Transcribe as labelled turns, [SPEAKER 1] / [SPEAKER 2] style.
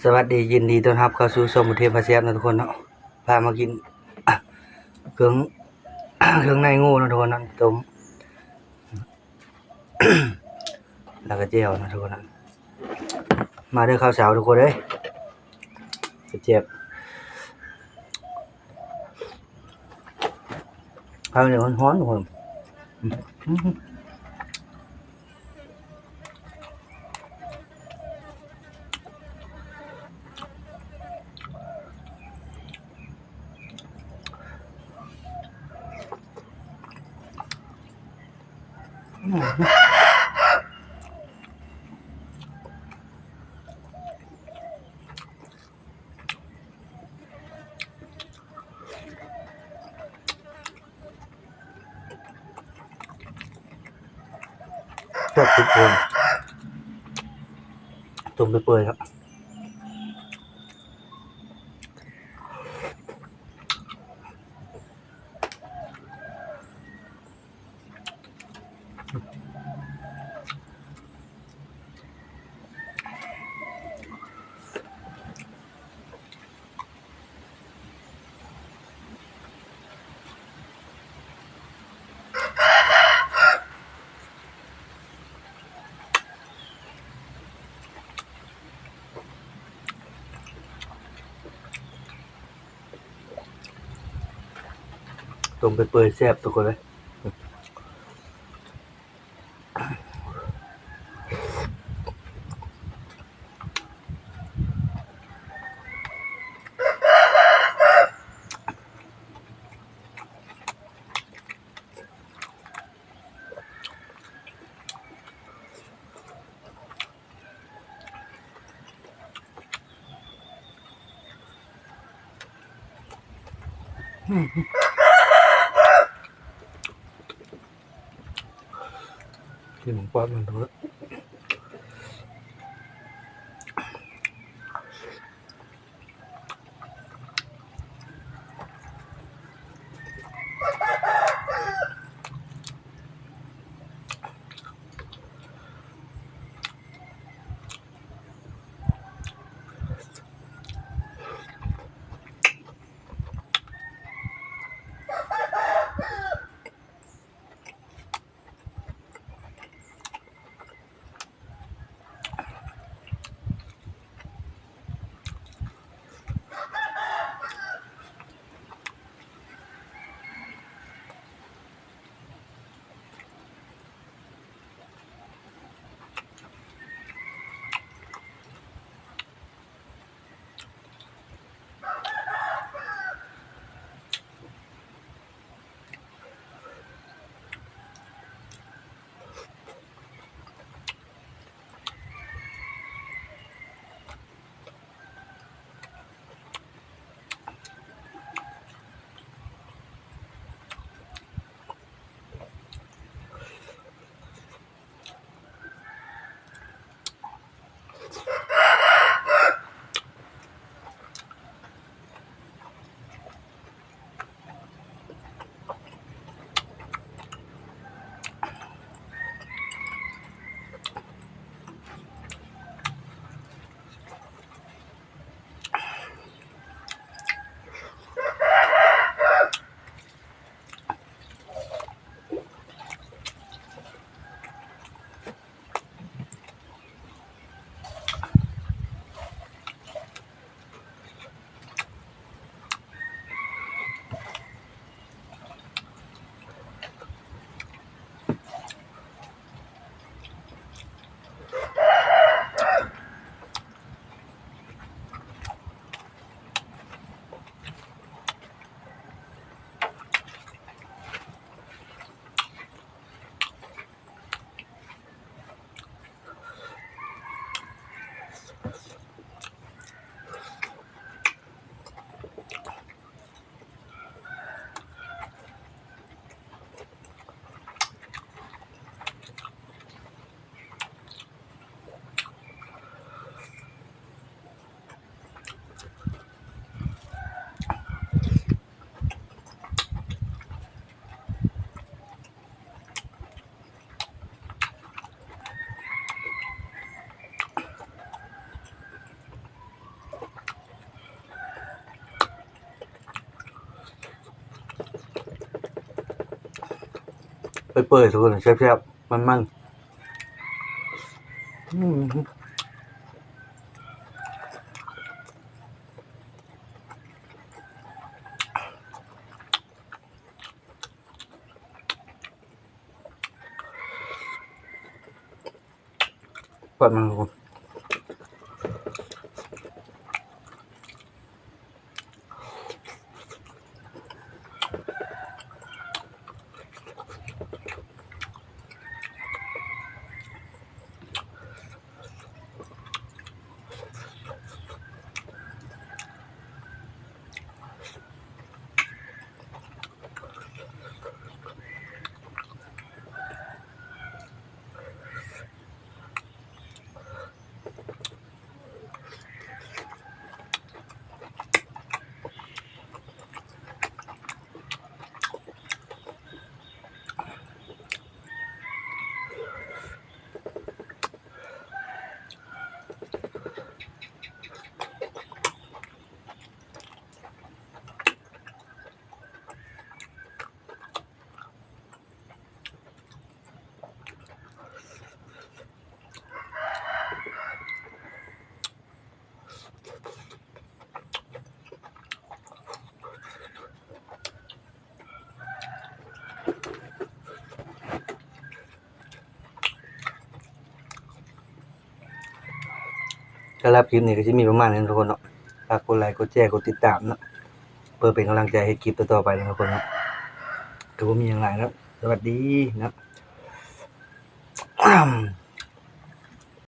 [SPEAKER 1] สวัสดียินดีต้อนรับเข้าสู่ช่องบุญเทพพาแซ่บนะทุกคนเนาะพามากินเครื่องในงูนะทุกคนนะต้ม แล้วก็แจ่วนะทุกคนนะมาเด้อข้าวเช้าทุกคนเอ้ยเจ็บข้าวเหนียวร้อนๆทุกคนแซ่บทุกคนต้มไปเปื่อยครับต้มไปเปื่อยแซ่บทุกคนเลยกินปอดมันทุกคน เปื่อยๆทุกคนแซ่บๆมันๆปอดมันทุกคนสำหรับคลิปนี้ก็สิมีประมาณนี้ทุกคนเนาะฝากกดไลค์กดแชร์กดติดตามเนาะเพื่อเป็นกำลังใจให้คลิปต่อๆไปทุกคนเนาะก็บ่มีหยังหลายแล้วสวัสดีนะ